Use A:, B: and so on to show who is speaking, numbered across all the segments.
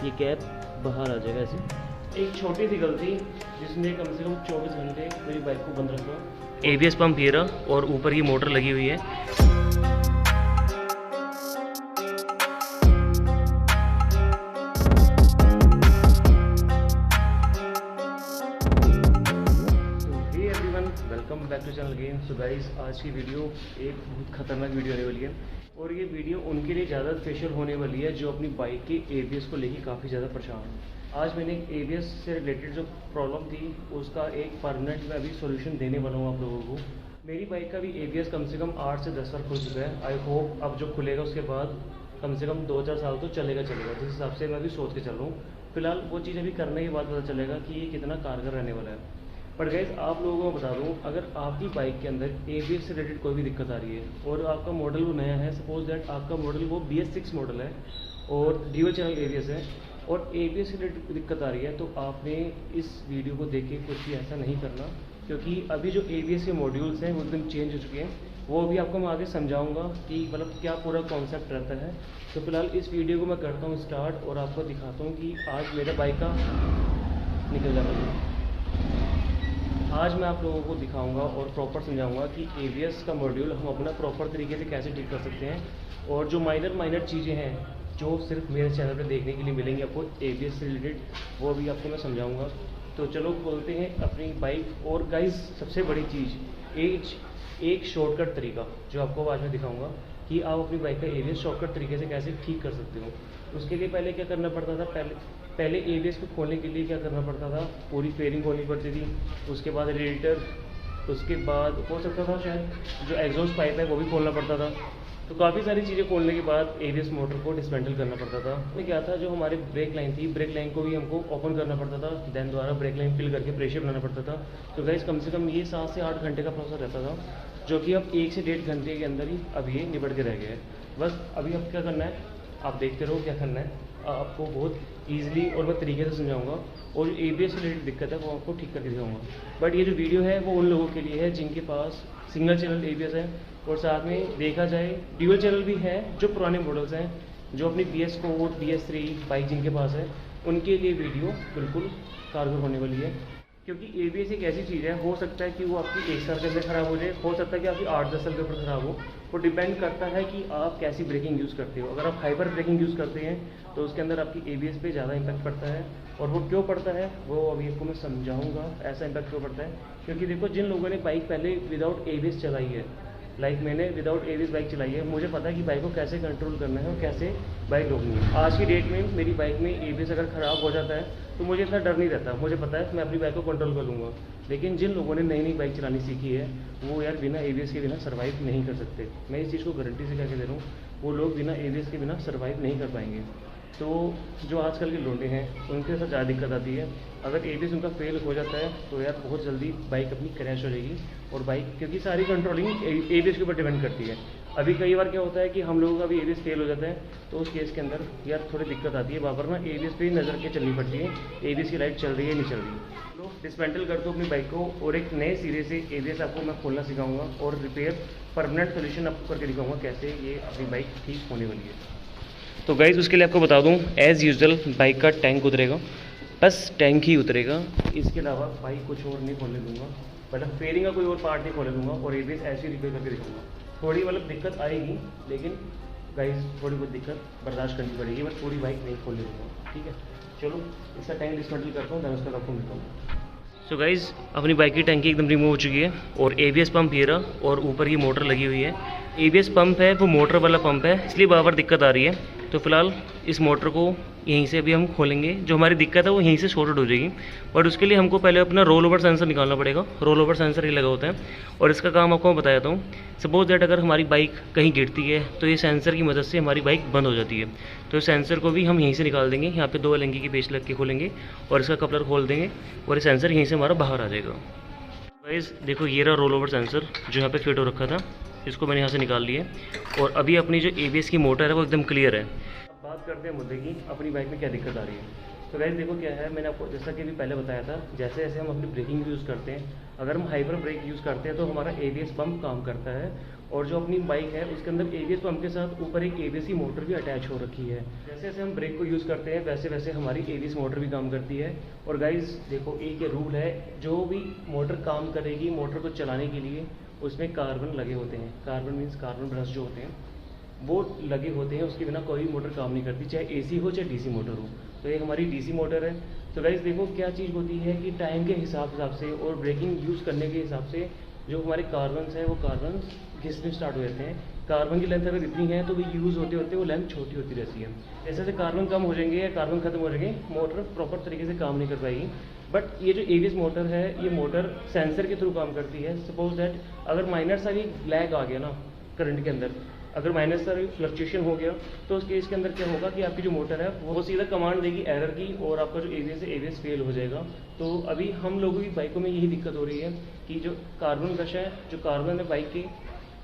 A: ये कैप बाहर आ जाएगा ऐसे। एक छोटी सी गलती जिसने कम से कम 24 घंटे मेरी बाइक को बंद रखा। ABS पंप ये रहा और ऊपर ये मोटर लगी हुई है। Welcome back to channel again. So guys, आज की वीडियो एक बहुत खतरनाक वीडियो होने वाली है और ये वीडियो उनके लिए ज़्यादा स्पेशल होने वाली है जो अपनी बाइक के ABS को लेके काफ़ी ज़्यादा परेशान हैं। आज मैंने एक ABS से रिलेटेड जो प्रॉब्लम थी उसका एक परमानेंट मैं अभी सोल्यूशन देने वाला हूँ आप लोगों को। मेरी बाइक का भी ABS कम से कम 8 से 10 साल खुल चुका है। आई होप अब जो खुलेगा उसके बाद कम से कम 2-4 साल तो चलेगा। जिस हिसाब से मैं अभी सोच के चल रहा हूँ, फिलहाल वो चीज़ अभी करने के बाद पता चलेगा कि ये कितना कारगर रहने वाला है। पर गाइस, आप लोगों को बता दूं, अगर आपकी बाइक के अंदर ABS से रिलेटेड कोई भी दिक्कत आ रही है और आपका मॉडल वो नया है, सपोज दैट आपका मॉडल वो BS6 मॉडल है और ड्यूल चैनल ABS है और ABS से रिलेटेड दिक्कत आ रही है, तो आपने इस वीडियो को देख के कुछ भी ऐसा नहीं करना, क्योंकि अभी जो ABS के मॉड्यूल्स हैं वो एकदम चेंज हो चुके हैं। वो भी आपको मैं आगे समझाऊंगा कि मतलब क्या पूरा कॉन्सेप्ट रहता है। तो फिलहाल इस वीडियो को मैं करता हूँ स्टार्ट और आपको दिखाता हूँ कि आज मेरे बाइक का निकल जाता है। आज मैं आप लोगों को दिखाऊंगा और प्रॉपर समझाऊंगा कि ABS का मॉड्यूल हम अपना प्रॉपर तरीके से कैसे ठीक कर सकते हैं और जो माइनर चीज़ें हैं जो सिर्फ मेरे चैनल पे देखने के लिए मिलेंगी आपको ABS से रिलेटेड, वो भी आपको मैं समझाऊंगा। तो चलो खोलते हैं अपनी बाइक। और गाइस, सबसे बड़ी चीज़ एक शॉर्टकट तरीका जो आपको आज मैं दिखाऊँगा कि आप अपनी बाइक का ABS शॉर्टकट तरीके से कैसे ठीक कर सकते हो। उसके लिए पहले क्या करना पड़ता था, पहले ABS को खोलने के लिए क्या करना पड़ता था, पूरी फेयरिंग खोलनी पड़ती थी, उसके बाद रेडिएटर, उसके बाद हो सकता था शायद जो एग्जॉस्ट पाइप है वो भी खोलना पड़ता था। तो काफ़ी सारी चीज़ें खोलने के बाद ABS मोटर को डिसमेंटल करना पड़ता था। तो क्या था, जो हमारी ब्रेक लाइन थी, ब्रेक लाइन को भी हमको ओपन करना पड़ता था, देन दोबारा ब्रेक लाइन फिल करके प्रेशर बनाना पड़ता था। तो गाइस, कम से कम ये 7 से 8 घंटे का प्रोसेस रहता था, जो कि अब 1 से 1.5 घंटे के अंदर ही अब ये निबट के रह गया है। बस अभी अब क्या करना है, आप देखते रहो क्या करना है। आपको बहुत ईजिली और मैं तरीके से समझाऊंगा और जो ABS से रिलेटेड दिक्कत है वो आपको ठीक करके दिखाऊंगा। बट ये जो वीडियो है वो उन लोगों के लिए है जिनके पास सिंगल चैनल ABS है और साथ में देखा जाए ड्यूल चैनल भी है, जो पुराने मॉडल्स हैं, जो अपनी BS4, BS3 बाइक जिनके पास है, उनके लिए वीडियो बिल्कुल कारगर होने वाली है। क्योंकि ABS एक ऐसी चीज़ है, हो सकता है कि वो आपकी 1 साल के अंदर ख़राब हो जाए, हो सकता है कि आपकी 8-10 साल के ऊपर ख़राब हो। वो डिपेंड करता है कि आप कैसी ब्रेकिंग यूज़ करते हो। अगर आप हाइपर ब्रेकिंग यूज़ करते हैं तो उसके अंदर आपकी ABS पे ज़्यादा इम्पैक्ट पड़ता है। और वो क्यों पड़ता है वो अभी आपको मैं समझाऊंगा, ऐसा इम्पैक्ट क्यों पड़ता है। क्योंकि देखो, जिन लोगों ने बाइक पहले विदाउट ABS चलाई है, लाइक मैंने विदाउट ABS बाइक चलाई है, मुझे पता है कि बाइक को कैसे कंट्रोल करना है और कैसे बाइक रोकनी है। आज की डेट में मेरी बाइक में ABS अगर ख़राब हो जाता है तो मुझे इतना डर नहीं रहता, मुझे पता है मैं अपनी बाइक को कंट्रोल कर लूँगा। लेकिन जिन लोगों ने नई बाइक चलानी सीखी है वो यार बिना ABS के बिना सर्वाइव नहीं कर सकते। मैं इस चीज़ को गारंटी से कह के दे रहा हूँ, वो लोग बिना ABS के बिना सर्वाइव नहीं कर पाएंगे। तो जो आजकल के लोग हैं उनके साथ ज़्यादा दिक्कत आती है। अगर ABS उनका फेल हो जाता है तो यार बहुत जल्दी बाइक अपनी क्रैश हो जाएगी। और बाइक, क्योंकि सारी कंट्रोलिंग ABS के ऊपर डिपेंड करती है। अभी कई बार क्या होता है कि हम लोगों का भी ABS फेल हो जाता है, तो उस केस के अंदर यार थोड़ी दिक्कत आती है। वहाँ पर ना ABS पे ही नज़र के चलनी पड़ती है, ABS की लाइट चल रही है नहीं चल रही। तो डिसमेंटल कर दो अपनी बाइक को और एक नए सिरे से ABS आपको मैं खोलना सिखाऊंगा और रिपेयर परमानेंट सोल्यूशन आपको करके दिखाऊंगा कैसे ये अपनी बाइक ठीक होने वाली है। तो गाइज़, उसके लिए आपको बता दूं, एज़ यूजुअल बाइक का टैंक उतरेगा, बस टैंक ही उतरेगा। इसके अलावा बाइक कुछ और नहीं खोलने दूंगा, मतलब फेयरिंग का कोई और पार्ट नहीं खोलने दूंगा और ABS ऐसे ही रिपेयर करके दिखाऊंगा। थोड़ी मतलब दिक्कत आएगी, लेकिन गाइज़ थोड़ी बहुत दिक्कत बर्दाश्त करनी पड़ेगी, बस पूरी बाइक नहीं खोलने दूंगा, ठीक है। चलो इसका टैंक डिसमेंटल करता हूँ, देन उसका आपको मिलता हूँ। सो गाइज़, अपनी बाइक की टैंकी एकदम रिमूव हो चुकी है और ABS पंप ये रहा और ऊपर ये मोटर लगी हुई है। ABS पंप है वो मोटर वाला पंप है, इसलिए बार बार दिक्कत आ रही है। तो फिलहाल इस मोटर को यहीं से अभी हम खोलेंगे, जो हमारी दिक्कत है वो यहीं से सॉर्ट आउट हो जाएगी। बट उसके लिए हमको पहले अपना रोल ओवर सेंसर निकालना पड़ेगा। रोल ओवर सेंसर ही लगा होता है और इसका काम आपको मैं बता देता हूँ। सपोज दैट अगर हमारी बाइक कहीं गिरती है तो ये सेंसर की मदद से हमारी बाइक बंद हो जाती है। तो सेंसर को भी हम यहीं से निकाल देंगे, यहाँ पे 2 एलएनगी की पेच लग के खोलेंगे और इसका कपलर खोल देंगे और ये सेंसर यहीं से हमारा बाहर आ जाएगा। गाइस देखो, ये रहा रोल ओवर सेंसर जो यहाँ पे फिट हो रखा था, इसको मैंने यहाँ से निकाल लिया और अभी अपनी जो ABS की मोटर है वो एकदम क्लियर है। अब बात करते हैं मुद्दे की, अपनी बाइक में क्या दिक्कत आ रही है। तो गाइस देखो क्या है, मैंने आपको जैसा कि अभी पहले बताया था, जैसे जैसे हम अपनी ब्रेकिंग यूज़ करते हैं, अगर हम हाइपर ब्रेक यूज़ करते हैं तो हमारा एबीएस पंप काम करता है। और जो अपनी बाइक है उसके अंदर एबीएस पंप के साथ ऊपर एक एबीएस की मोटर भी अटैच हो रखी है। जैसे जैसे हम ब्रेक को यूज़ करते हैं वैसे वैसे हमारी एबीएस मोटर भी काम करती है। और गाइस देखो एक ये रूल है, जो भी मोटर काम करेगी, मोटर को चलाने के लिए उसमें कार्बन लगे होते हैं। कार्बन मीन्स कार्बन ब्रश जो होते हैं वो लगे होते हैं, उसके बिना कोई मोटर काम नहीं करती, चाहे एसी हो चाहे डीसी मोटर हो। तो ये हमारी डीसी मोटर है। तो गाइस देखो क्या चीज़ होती है कि टाइम के हिसाब से और ब्रेकिंग यूज़ करने के हिसाब से जो हमारे कार्बन्स हैं वो कार्बन घिसने स्टार्ट हो जाते हैं। कार्बन की लेंथ अगर इतनी है तो वो यूज़ होते होते वो लेंथ छोटी होती रहती है। जैसे जैसे कार्बन कम हो जाएंगे या कार्बन खत्म हो जाएंगे, मोटर प्रॉपर तरीके से काम नहीं कर पाएगी। बट ये जो एबीएस मोटर है, ये मोटर सेंसर के थ्रू काम करती है। सपोज दैट अगर माइनर सा भी लैग आ गया ना करंट के अंदर, अगर माइनस सा फ्लक्चुएशन हो गया तो उस केस के अंदर क्या होगा कि आपकी जो मोटर है वो सीधा कमांड देगी एरर की, और आपका जो एबीएस है एबीएस फेल हो जाएगा। तो अभी हम लोगों की बाइकों में यही दिक्कत हो रही है कि जो कार्बन ब्रश है, जो कार्बन है बाइक की,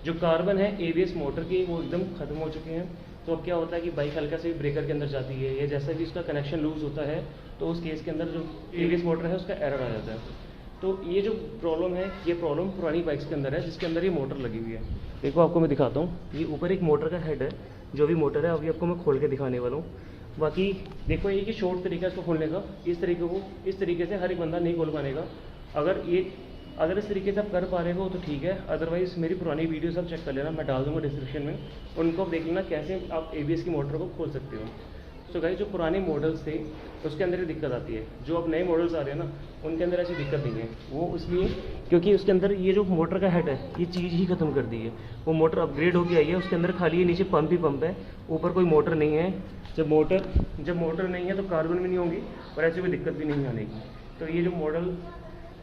A: जो कार्बन है एबीएस मोटर के, वो एकदम खत्म हो चुके हैं। तो अब क्या होता है कि बाइक हल्का से ब्रेकर के अंदर जाती है या जैसा भी उसका कनेक्शन लूज होता है तो उस केस के अंदर जो एबीएस मोटर है उसका एरर आ जाता है। तो ये जो प्रॉब्लम है, ये प्रॉब्लम पुरानी बाइक्स के अंदर है जिसके अंदर ये मोटर लगी हुई है। देखो आपको मैं दिखाता हूँ, ये ऊपर एक मोटर का हेड है, जो भी मोटर है अभी आपको मैं खोल के दिखाने वाला हूँ। बाकी देखो ये कि शॉर्ट तरीका है इसको खोलने का, इस तरीके से हर एक बंदा नहीं खोल पाएगा। अगर इस तरीके से आप कर पा रहे हो तो ठीक है, अदरवाइज़ मेरी पुरानी वीडियो सब चेक कर लेना, मैं डाल दूँगा डिस्क्रिप्शन में, उनको आप देख लेना कैसे आप एबीएस की मोटर को खोल सकते हो। तो गाइस जो पुराने मॉडल्स थे उसके अंदर ये दिक्कत आती है, जो अब नए मॉडल्स आ रहे हैं ना उनके अंदर ऐसी दिक्कत नहीं है। वो इसलिए क्योंकि उसके अंदर ये जो मोटर का हेड है ये चीज़ ही खत्म कर दी है। वो मोटर अपग्रेड होकर आई है, उसके अंदर खाली ये नीचे पंप ही पंप है, ऊपर कोई मोटर नहीं है। जब मोटर नहीं है तो कार्बन भी नहीं होंगी और ऐसी कोई दिक्कत भी नहीं आने की। तो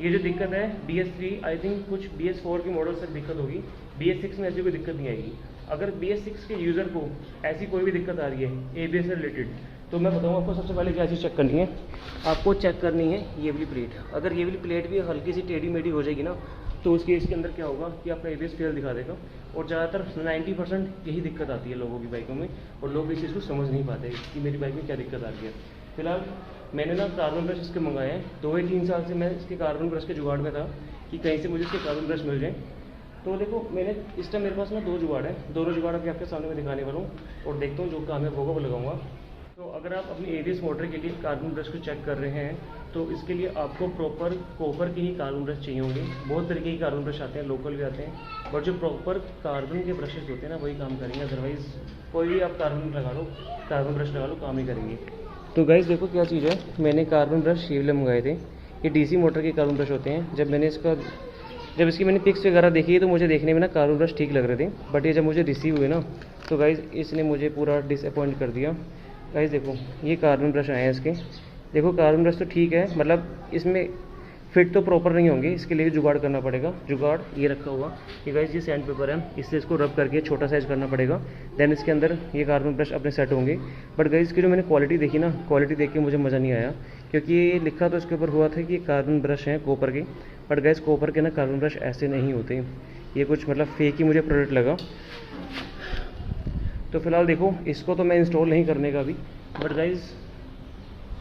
A: ये जो दिक्कत है BS3, आई थिंक कुछ BS4 के मॉडल तक दिक्कत होगी, BS6 में ऐसी कोई दिक्कत नहीं आएगी। अगर BS6 के यूज़र को ऐसी कोई भी दिक्कत आ रही है एबीएस से रिलेटेड, तो मैं बताऊँ आपको सबसे पहले क्या चीज़ चेक करनी है। आपको चेक करनी है ये वाली प्लेट। अगर ये वाली प्लेट भी हल्की सी टेढ़ी मेढ़ी हो जाएगी ना तो उस केस के अंदर क्या होगा कि आपका एबीएस फेल दिखा देगा। और ज़्यादातर 90% यही दिक्कत आती है लोगों की बाइकों में, और लोग इस चीज़ को समझ नहीं पाते कि मेरी बाइक में क्या दिक्कत आ रही है। फिलहाल मैंने ना कार्बन ब्रश इसके मंगाए हैं, 2 या 3 साल से मैं इसके कार्बन ब्रश के जुगाड़ में था कि कहीं से मुझे इसके कार्बन ब्रश मिल जाए। तो देखो मैंने इस टाइम मेरे पास ना 2 जुगाड़ है, दोनों जुगाड़ अभी आपके सामने मैं दिखाने वाला हूँ और देखता हूँ जो कामयाब होगा वो लगाऊंगा। तो अगर आप अपनी एबीएस मोटर के लिए कार्बन ब्रश को चेक कर रहे हैं तो इसके लिए आपको प्रॉपर कॉपर के ही कार्बन ब्रश चाहिए होंगे। बहुत तरीके के कार्बन ब्रश आते हैं, लोकल भी आते हैं, बट जो प्रॉपर कार्बन के ब्रशेस होते हैं ना वही काम करेंगे। अदरवाइज़ कोई भी आप कार्बन ब्रश लगा लो, काम नहीं करेंगे। तो गाइस देखो क्या चीज़ है, मैंने कार्बन ब्रश ये वाले मंगाए थे, ये डीसी मोटर के कार्बन ब्रश होते हैं। जब इसकी मैंने पिक्स वगैरह देखी तो मुझे देखने में ना कार्बन ब्रश ठीक लग रहे थे, बट ये जब मुझे रिसीव हुए ना तो गाइस इसने मुझे पूरा डिसअपॉइंट कर दिया। गाइस देखो ये कार्बन ब्रश आए हैं इसके, देखो कार्बन ब्रश तो ठीक है, मतलब इसमें फिट तो प्रॉपर नहीं होंगे, इसके लिए जुगाड़ करना पड़ेगा। जुगाड़ ये रखा हुआ, ये गाइस ये सैंड पेपर है, इससे इसको रब करके छोटा साइज करना पड़ेगा, देन इसके अंदर ये कार्बन ब्रश अपने सेट होंगे। बट गाइस इसकी जो मैंने क्वालिटी देखी ना, क्वालिटी देख के मुझे मज़ा नहीं आया, क्योंकि ये लिखा तो इसके ऊपर हुआ था कि कार्बन ब्रश हैं कॉपर के, बट गाइस कॉपर के ना कार्बन ब्रश ऐसे नहीं होते, ये कुछ मतलब फेक ही मुझे प्रोडक्ट लगा। तो फिलहाल देखो इसको तो मैं इंस्टॉल नहीं करने का अभी, बट गाइस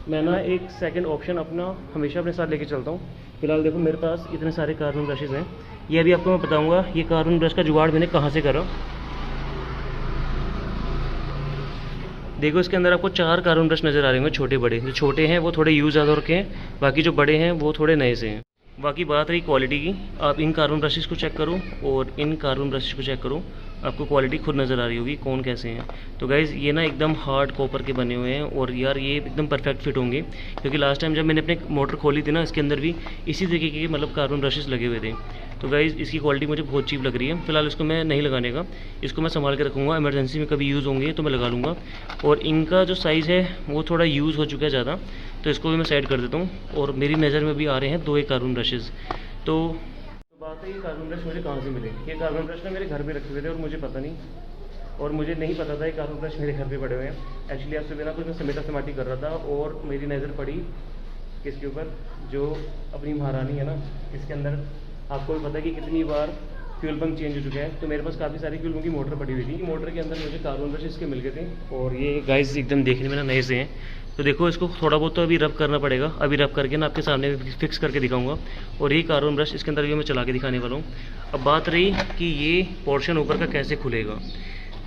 A: मैं ना एक सेकंड ऑप्शन अपना हमेशा अपने साथ लेके चलता हूँ। फिलहाल देखो मेरे पास इतने सारे कार्बन ब्रशेज़ हैं, ये अभी आपको मैं बताऊँगा ये कार्बन ब्रश का जुगाड़ मैंने कहाँ से करा। देखो इसके अंदर आपको 4 कार्बन ब्रश नज़र आ रहे होंगे, छोटे बड़े। जो छोटे हैं वो थोड़े यूज़ ज़्यादा रखे हैं, बाकी जो बड़े हैं वो थोड़े नए से हैं। बाकी बात रही क्वालिटी की, आप इन कार्बन ब्रशेज़ को चेक करो और इन कार्बन ब्रशेज़ को चेक करो, आपको क्वालिटी खुद नज़र आ रही होगी कौन कैसे हैं। तो गाइज़ ये ना एकदम हार्ड कॉपर के बने हुए हैं और यार ये एकदम परफेक्ट फिट होंगे, क्योंकि लास्ट टाइम जब मैंने अपने मोटर खोली थी ना इसके अंदर भी इसी तरीके के मतलब कार्बन ब्रशेज़ लगे हुए थे। तो गाइज़ इसकी क्वालिटी मुझे बहुत चीप लग रही है। फिलहाल इसको मैं नहीं लगाने का, इसको मैं संभाल के रखूँगा, इमरजेंसी में कभी यूज़ होंगे तो मैं लगा लूँगा। और इनका जो साइज़ है वो थोड़ा यूज़ हो चुका है ज़्यादा, तो इसको भी मैं साइड कर देता हूँ। और मेरी नज़र में भी आ रहे हैं 2 कार्बन ब्रशेज़। तो बात है ये कार्बन ब्रश मुझे कहाँ से मिले। ये कार्बन ब्रश ना मेरे घर पे रखे हुए थे और मुझे नहीं पता था ये कार्बन ब्रश मेरे घर पे पड़े हुए हैं। एक्चुअली आपसे बिना कुछ मैं समेटा समाटी कर रहा था और मेरी नज़र पड़ी किसके ऊपर, जो अपनी महारानी है ना, इसके अंदर आपको भी पता है कि कितनी बार फ्यूल पंप चेंज हो चुका है। तो मेरे पास काफ़ी सारी फ्यूल पंप की मोटर पड़ी हुई थी, मोटर के अंदर मुझे कार्बन ब्रश इसके मिल गए थे और ये गाइस एकदम देखने में ना नए से हैं। तो देखो इसको थोड़ा बहुत तो अभी रब करना पड़ेगा, अभी रब करके ना आपके सामने फिक्स करके दिखाऊंगा। और ये कार्बन ब्रश इसके अंदर भी मैं चला के दिखाने वाला हूँ। अब बात रही कि ये पोर्शन ऊपर का कैसे खुलेगा।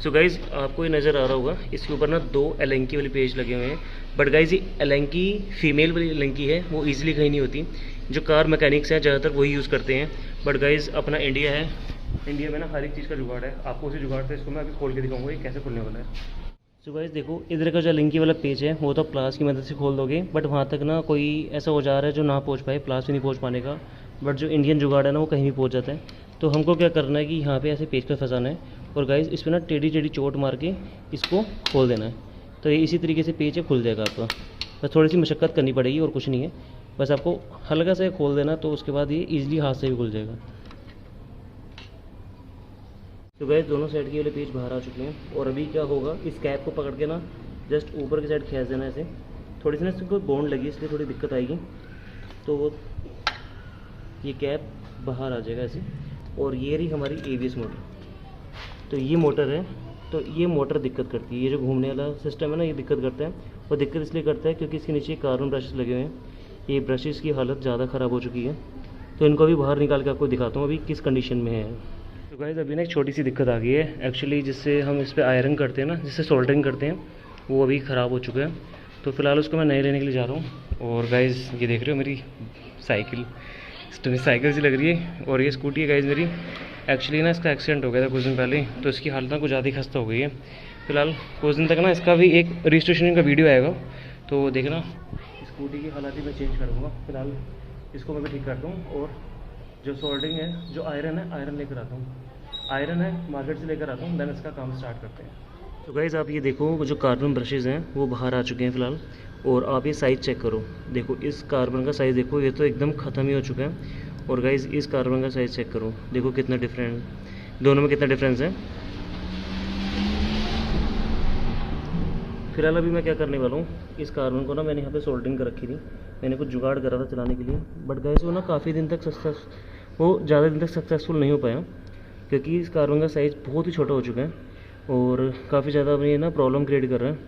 A: सो गाइज़ आपको ये नज़र आ रहा होगा, इसके ऊपर ना 2 एलेंकी वाले पेज लगे हुए हैं। बट गाइज़ ये एलेंकी फीमेल वाली एलेंकी है, वो ईजिली कहीं नहीं होती। जो कार मैकेनिक्स हैं ज़्यादातर वही यूज़ करते हैं। बट गाइज़ अपना इंडिया है, इंडिया में ना हर एक चीज़ का जुगाड़ है। आपको उसी जुगाड़ से इसको मैं अभी खोल के दिखाऊंगा ये कैसे खुलने वाला है। सो गाइस देखो, इधर का जो लिंकी वाला पेज है वो तो प्लास की मदद से खोल दोगे, बट वहाँ तक ना कोई ऐसा औजार है जो ना पहुँच पाए, प्लास भी नहीं पहुँच पाने का। बट जो इंडियन जुगाड़ है ना वो कहीं भी पहुँच जाता है। तो हमको क्या करना है कि यहाँ पे ऐसे पेज का फंसाना है और गाइस इस पर ना टेढ़ी टेढ़ी चोट मार के इसको खोल देना है। तो ये इसी तरीके से पेज है खुल जाएगा आपका। बस थोड़ी सी मशक्क़त करनी पड़ेगी और कुछ नहीं है, बस आपको हल्का सा खोल देना, तो उसके बाद ये ईजिली हाथ से भी खुल जाएगा। तो गैस दोनों साइड के वाले पेज बाहर आ चुके हैं। और अभी क्या होगा, इस कैप को पकड़ के ना जस्ट ऊपर की साइड खींच देना ऐसे। थोड़ी सी ना इसको बॉन्ड लगी इसलिए थोड़ी दिक्कत आएगी, तो ये कैप बाहर आ जाएगा ऐसे। और ये रही हमारी ABS मोटर। तो ये मोटर है, तो ये मोटर दिक्कत करती है। ये जो घूमने वाला सिस्टम है ना ये दिक्कत करता है। और दिक्कत इसलिए करता है क्योंकि इसके नीचे कार्बन ब्रशेस लगे हुए हैं। ये ब्रशेस की हालत ज़्यादा ख़राब हो चुकी है, तो इनको भी बाहर निकाल के आपको दिखाता हूँ अभी किस कंडीशन में है। तो गाइस अभी ना एक छोटी सी दिक्कत आ गई है एक्चुअली, जिससे हम इस पर आयरन करते हैं ना, जिससे सोल्डरिंग करते हैं, वो अभी ख़राब हो चुका है। तो फ़िलहाल उसको मैं नए लेने के लिए जा रहा हूँ। और गाइस ये देख रहे हो मेरी साइकिल, साइकिल सी लग रही है। और ये स्कूटी है गाइस मेरी। एक्चुअली ना इसका एक्सीडेंट हो गया था कुछ दिन पहले, तो इसकी हालत ना कुछ ज़्यादा ही खस्ता हो गई है। फ़िलहाल कुछ दिन तक ना इसका भी एक रजिस्ट्रेशन का वीडियो आएगा, तो देखना स्कूटी की हालत ही मैं चेंज करूँगा। फ़िलहाल इसको मैं भी ठीक करता हूँ और जो सोल्डरिंग है, जो आयरन है, आयरन लेकर आता हूँ। आयरन है मार्केट से लेकर आता हूँ, देन इसका काम स्टार्ट करते हैं। तो गाइज़ आप ये देखो, जो कार्बन ब्रशेज़ हैं वो बाहर आ चुके हैं फ़िलहाल। और आप ये साइज़ चेक करो, देखो इस कार्बन का साइज़ देखो, ये तो एकदम ख़त्म ही हो चुका है। और गाइज़ इस कार्बन का साइज़ चेक करो, देखो कितना डिफरेंट, दोनों में कितना डिफरेंस है। फिलहाल अभी मैं क्या करने वाला हूँ, इस कार्बन को ना मैंने यहाँ पे सोल्डरिंग कर रखी थी, मैंने कुछ जुगाड़ करा था चलाने के लिए। बट गाइस वो ना काफ़ी दिन तक वो ज़्यादा दिन तक सक्सेसफुल नहीं हो पाया, क्योंकि इस कार्बन का साइज़ बहुत ही छोटा हो चुका है और काफ़ी ज़्यादा अपनी ना प्रॉब्लम क्रिएट कर रहा है।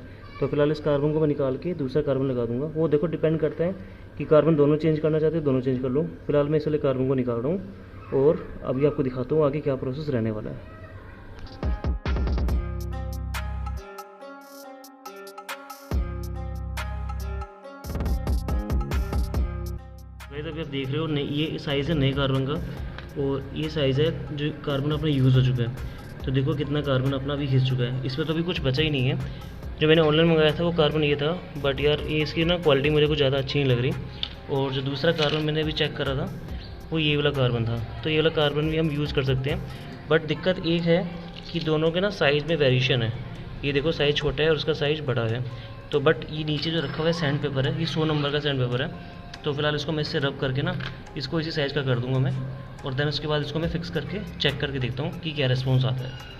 A: तो फिलहाल इस कार्बन को मैं निकाल के दूसरा कार्बन लगा दूंगा। वो देखो डिपेंड करता है कि कार्बन दोनों चेंज करना चाहते हैं, दोनों चेंज कर लो। फिलहाल मैं इस वाले कार्बन को निकाल रहा हूँ और अभी आपको दिखाता हूँ आगे क्या प्रोसेस रहने वाला है। गाइस अभी आप देख रहे हो ये साइज़ है नए कार्बन का, और ये साइज़ है जो कार्बन अपना यूज़ हो चुका है। तो देखो कितना कार्बन अपना भी खिंच चुका है, इसमें तो अभी कुछ बचा ही नहीं है। जो मैंने ऑनलाइन मंगाया था वो कार्बन ये था, बट यार ये इसकी ना क्वालिटी मुझे कुछ ज़्यादा अच्छी नहीं लग रही। और जो दूसरा कार्बन मैंने अभी चेक करा था वो ये वाला कार्बन था। तो ये वाला कार्बन भी हम यूज़ कर सकते हैं, बट दिक्कत एक है कि दोनों के ना साइज़ में वेरिएशन है। ये देखो साइज़ छोटा है और उसका साइज़ बड़ा है। तो बट ये नीचे जो रखा हुआ है सैंड पेपर है, ये 100 नंबर का सैंड पेपर है। तो फिलहाल इसको मैं इससे रब करके ना इसको इसी साइज़ का कर दूंगा मैं, और देन उसके बाद इसको मैं फिक्स करके चेक करके देखता हूँ कि क्या रिस्पॉन्स आता है।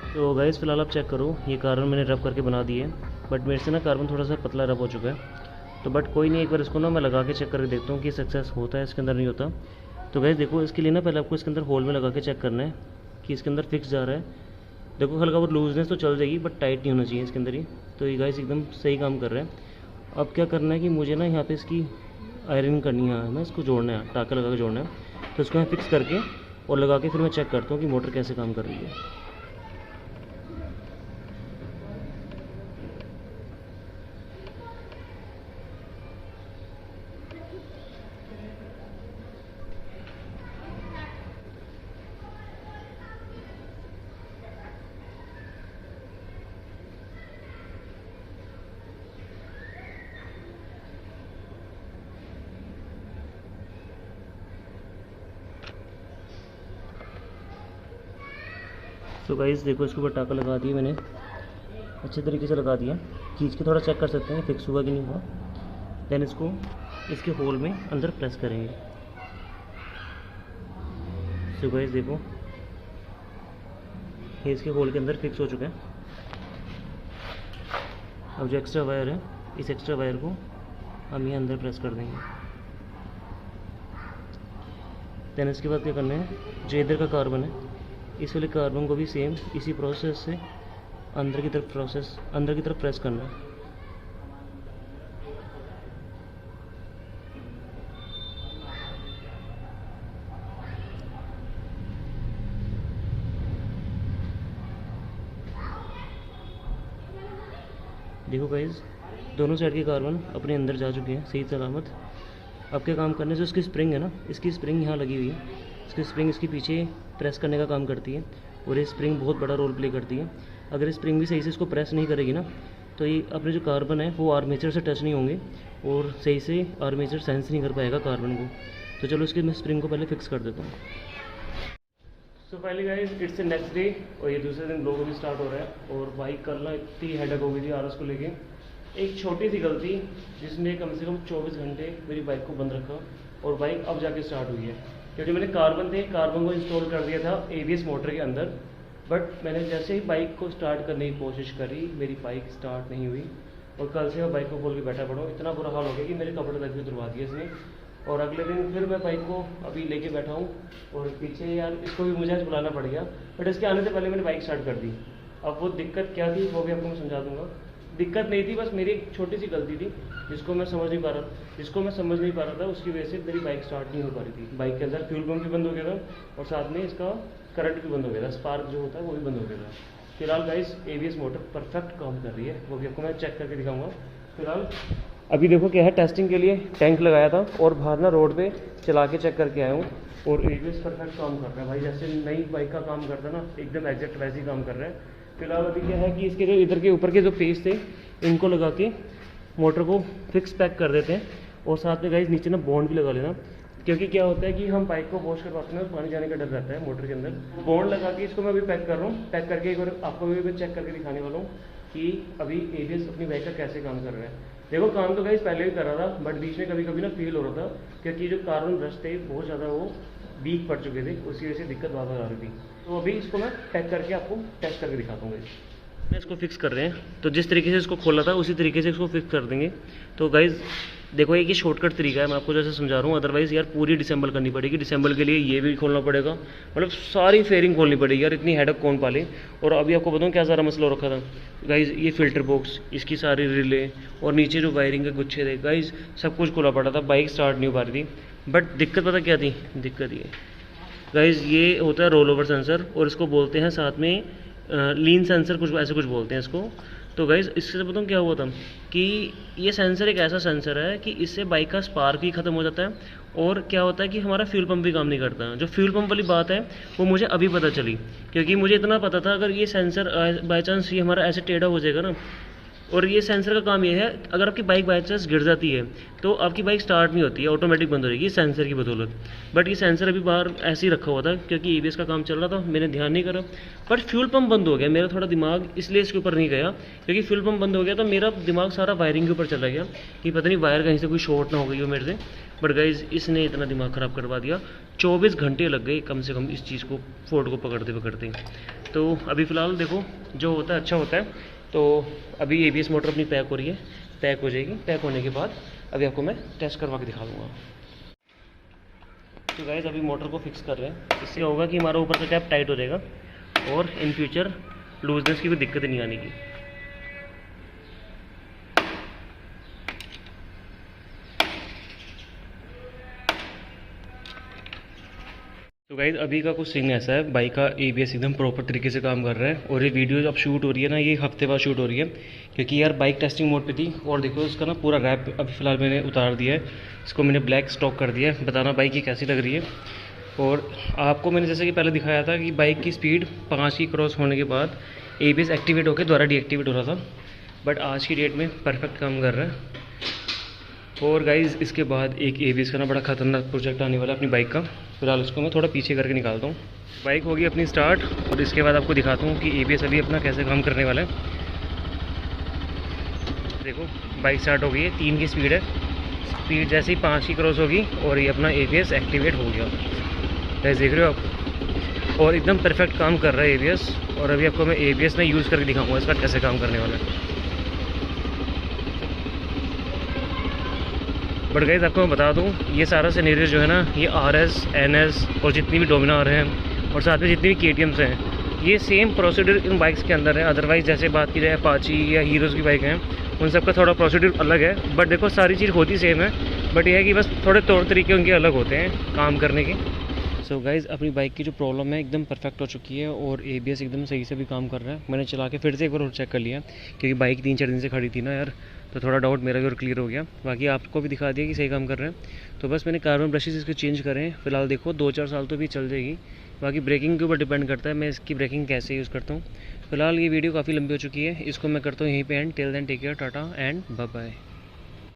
A: तो गाइस फिलहाल आप चेक करो, ये कार्बन मैंने रब करके बना दिए, बट मेरे से ना कार्बन थोड़ा सा पतला रब हो चुका है। तो बट कोई नहीं, एक बार इसको ना मैं लगा के चेक करके देखता हूँ कि सक्सेस होता है इसके अंदर नहीं होता। तो गाइस देखो, इसके लिए ना पहले आपको इसके अंदर होल में लगा के चेक करना है कि इसके अंदर फिक्स जा रहा है। देखो हल्का बहुत लूजनेस तो चल जाएगी, बट टाइट नहीं होना चाहिए इसके अंदर ही। तो ये गाइस एकदम सही काम कर रहा है। अब क्या करना है कि मुझे ना यहाँ पर इसकी आयरन करनी है ना, इसको जोड़ना है, टाँका लगा के जोड़ना है। तो इसको मैं फिक्स करके और लगा के फिर मैं चेक करता हूँ कि मोटर कैसे काम कर रही है। तो गाइस देखो, इसके ऊपर टाका लगा दिया मैंने, अच्छे तरीके से लगा दिया। खींच के थोड़ा चेक कर सकते हैं फिक्स हुआ कि नहीं हुआ। देन इसको इसके होल में अंदर प्रेस करेंगे। तो गाइस देखो, ये इसके होल के अंदर फिक्स हो चुका है। अब जो एक्स्ट्रा वायर है, इस एक्स्ट्रा वायर को हम ये अंदर प्रेस कर देंगे। देन इसके बाद क्या करना है, जो इधर का कार्बन है, इस वाले कार्बन को भी सेम इसी प्रोसेस से अंदर की तरफ प्रेस करना है। देखो गाइज, दोनों साइड के कार्बन अपने अंदर जा चुके हैं सही सलामत। अब क्या काम करने से, इसकी स्प्रिंग है ना, इसकी स्प्रिंग यहाँ लगी हुई है, इसकी स्प्रिंग इसके पीछे प्रेस करने का काम करती है और ये स्प्रिंग बहुत बड़ा रोल प्ले करती है। अगर स्प्रिंग भी सही से इसको प्रेस नहीं करेगी ना, तो ये अपने जो कार्बन है वो आर्मेचर से टच नहीं होंगे और सही से आर्मेचर सेंस नहीं कर पाएगा कार्बन को। तो चलो इसके मैं स्प्रिंग को पहले फिक्स कर देता हूँ। So finally guys, it's next day और ये दूसरे दिन ब्लॉग भी स्टार्ट हो रहा है। और बाइक कल ना इतनी हेडेक हो गई थी आरएस को लेके, एक छोटी सी गलती जिसने कम से कम 24 घंटे मेरी बाइक को बंद रखा और बाइक अब जाके स्टार्ट हुई है। क्योंकि मैंने कार्बन को इंस्टॉल कर दिया था एबीएस मोटर के अंदर, बट मैंने जैसे ही बाइक को स्टार्ट करने की कोशिश करी, मेरी बाइक स्टार्ट नहीं हुई। और कल से मैं बाइक को खोल के बैठा पड़ा हूँ। इतना बुरा हाल हो गया कि मेरे कपड़े तक भी उतरवा दिए इसने। और अगले दिन फिर मैं बाइक को अभी लेके बैठा हूँ और पीछे यार इसको भी मुझे आज बुलाना पड़ गया, बट इसके आने से पहले मैंने बाइक स्टार्ट कर दी। अब वो दिक्कत क्या थी वो भी आपको मैं समझा दूंगा। दिक्कत नहीं थी, बस मेरी एक छोटी सी गलती थी जिसको मैं समझ नहीं पा रहा था। उसकी वजह से मेरी बाइक स्टार्ट नहीं हो पा रही थी। बाइक के अंदर फ्यूल पम्प भी बंद हो गया था और साथ में इसका करंट भी बंद हो गया था, स्पार्क जो होता है वो भी बंद हो गया था। फिलहाल गाइस एबीएस मोटर परफेक्ट काम कर रही है, वो भी आपको मैं चेक करके दिखाऊंगा। फिलहाल अभी देखो क्या है, टेस्टिंग के लिए टैंक लगाया था और बाहर ना रोड पे चला के चेक करके आया हूँ और एबीएस परफेक्ट काम कर रहा है भाई। जैसे नई बाइक का काम करता है ना, एकदम एग्जैक्ट वैसे ही काम कर रहा है। फिलहाल अभी क्या है कि इसके जो इधर के ऊपर के जो पेज थे, इनको लगा के मोटर को फिक्स पैक कर देते हैं। और साथ में गाइस नीचे ना बॉन्ड भी लगा लेना, क्योंकि क्या होता है कि हम बाइक को वॉश करवाते हैं और पानी जाने का डर रहता है मोटर के अंदर। बॉन्ड लगा के इसको मैं अभी पैक कर रहा हूँ। पैक करके एक बार आपको भी चेक करके दिखाने वाला हूँ कि अभी एबीएस अपनी बाइक का कैसे काम कर रहा है। देखो काम तो गाइस पहले भी कर रहा था, बट बीच में कभी कभी ना फील हो रहा था क्योंकि जो कार्बन ब्रश थे बहुत ज़्यादा वो वीक पड़ चुके थे, उसकी वजह से दिक्कत बार बार आ रही थी। तो अभी इसको मैं पैक करके आपको टेस्ट करके दिखाता हूँ। मैं इसको फिक्स कर रहे हैं, तो जिस तरीके से इसको खोला था उसी तरीके से इसको फिक्स कर देंगे। तो गाइज देखो, एक ये शॉर्टकट तरीका है, मैं आपको जैसे समझा रहा हूँ। अदरवाइज़ यार पूरी डिसेंबल करनी पड़ेगी। डिसेंबल के लिए ये भी खोलना पड़ेगा, मतलब सारी फेयरिंग खोलनी पड़ेगी यार, इतनी हेडक कौन पाले। और अभी आपको बताऊँ क्या सारा मसला हो रखा था गाइज, ये फिल्टर बॉक्स, इसकी सारी रिले और नीचे जो वायरिंग के गुच्छे थे गाइज, सब कुछ खोला पड़ा था। बाइक स्टार्ट नहीं हो पा रही थी। बट दिक्कत पता क्या थी, दिक्कत ये गाइज, ये होता है रोल ओवर सेंसर और इसको बोलते हैं साथ में लीन सेंसर, कुछ ऐसे कुछ बोलते हैं इसको। तो गाइज़ इससे बताऊँ क्या हुआ था कि ये सेंसर एक ऐसा सेंसर है कि इससे बाइक का स्पार्क भी ख़त्म हो जाता है और क्या होता है कि हमारा फ्यूल पंप भी काम नहीं करता। जो फ्यूल पंप वाली बात है वो मुझे अभी पता चली, क्योंकि मुझे इतना पता था अगर ये सेंसर बाई चांस ये हमारा ऐसे टेढ़ा हो जाएगा ना, और ये सेंसर का काम ये है, अगर आपकी बाइक बाई चांस गिर जाती है तो आपकी बाइक स्टार्ट नहीं होती है, ऑटोमेटिक बंद हो जाएगी सेंसर की बदौलत। बट ये सेंसर अभी बाहर ऐसे ही रखा हुआ था क्योंकि एबीएस का काम चल रहा था, मैंने ध्यान नहीं करा। बट फ्यूल पंप बंद हो गया, मेरा थोड़ा दिमाग इसलिए इसके ऊपर नहीं गया क्योंकि फ्यूल पंप बंद हो गया तो मेरा दिमाग सारा वायरिंग के ऊपर चला गया कि पता नहीं वायर कहीं से कोई शॉर्ट ना हो गई हो मेरे से। बट गाइज इसने इतना दिमाग ख़राब करवा दिया, 24 घंटे लग गए कम से कम इस चीज़ को, फोर्ड को पकड़ते। तो अभी फ़िलहाल देखो जो होता है अच्छा होता है। तो अभी एबीएस मोटर अपनी पैक हो रही है, पैक हो जाएगी। पैक होने के बाद अभी आपको मैं टेस्ट करवा के दिखा दूँगा। तो गाइस अभी मोटर को फिक्स कर रहे हैं, इससे होगा कि हमारा ऊपर का कैप टाइट हो जाएगा और इन फ्यूचर लूजनेस की कोई दिक्कत नहीं आने की। तो गाइज अभी का कुछ सीन ऐसा है, बाइक का एबीएस एकदम प्रॉपर तरीके से काम कर रहा है और ये वीडियो अब शूट हो रही है ना, ये हफ्ते बाद शूट हो रही है क्योंकि यार बाइक टेस्टिंग मोड पे थी। और देखो इसका ना पूरा रैप अभी फ़िलहाल मैंने उतार दिया है, इसको मैंने ब्लैक स्टॉक कर दिया है। बताना बाइक की कैसी लग रही है। और आपको मैंने जैसे कि पहले दिखाया था कि बाइक की स्पीड 5 की क्रॉस होने के बाद एबीएस एक्टिवेट होकर दोबारा डीएक्टिवेट हो रहा था, बट आज की डेट में परफेक्ट काम कर रहा है। और गाइज़ इसके बाद एक ABS का ना बड़ा ख़तरनाक प्रोजेक्ट आने वाला है अपनी बाइक का। फिलहाल उसको मैं थोड़ा पीछे करके निकालता हूँ। बाइक होगी अपनी स्टार्ट और इसके बाद आपको दिखाता हूँ कि ABS अभी अपना कैसे काम करने वाला है। देखो बाइक स्टार्ट हो गई है, 3 की स्पीड है। स्पीड जैसे ही 5 की क्रॉस होगी और ये अपना ABS एक्टिवेट हो गया। गाइस देख रहे हो आप, और एकदम परफेक्ट काम कर रहा है ABS। और अभी आपको मैं ABS में यूज़ करके दिखाऊंगा इसका कैसे काम करने वाला है। बट गाइस आपको मैं बता दूं, ये सारा सिनेरियो जो है ना, ये RS, NS और जितनी भी डोमिनार हैं और साथ में जितनी भी KTMs हैं, ये सेम प्रोसीड्यूर इन बाइक्स के अंदर है। अदरवाइज़ जैसे बात की जाए अपाची या हीरोज़ की बाइक हैं, उन सब का थोड़ा प्रोसीड्यूर अलग है। बट देखो सारी चीज़ होती सेम है, बट ये है कि बस थोड़े तौर तरीके उनके अलग होते हैं काम करने के। सो गाइज़ अपनी बाइक की जो प्रॉब्लम है एकदम परफेक्ट हो चुकी है और ABS एकदम सही से भी काम कर रहा है। मैंने चला के फिर से एक बार और चेक कर लिया, क्योंकि बाइक 3-4 दिन से खड़ी थी ना यार, तो थोड़ा डाउट मेरा भी और क्लियर हो गया। बाकी आपको भी दिखा दिया कि सही काम कर रहे हैं। तो बस मैंने कार्बन ब्रशेस इसके चेंज करे हैं। फिलहाल देखो 2-4 साल तो भी चल जाएगी। बाकी ब्रेकिंग के ऊपर डिपेंड करता है मैं इसकी ब्रेकिंग कैसे यूज़ करता हूँ। फिलहाल ये वीडियो काफ़ी लंबी हो चुकी है, इसको मैं करता हूँ यहीं पे end. Till then take care, tata and bye bye.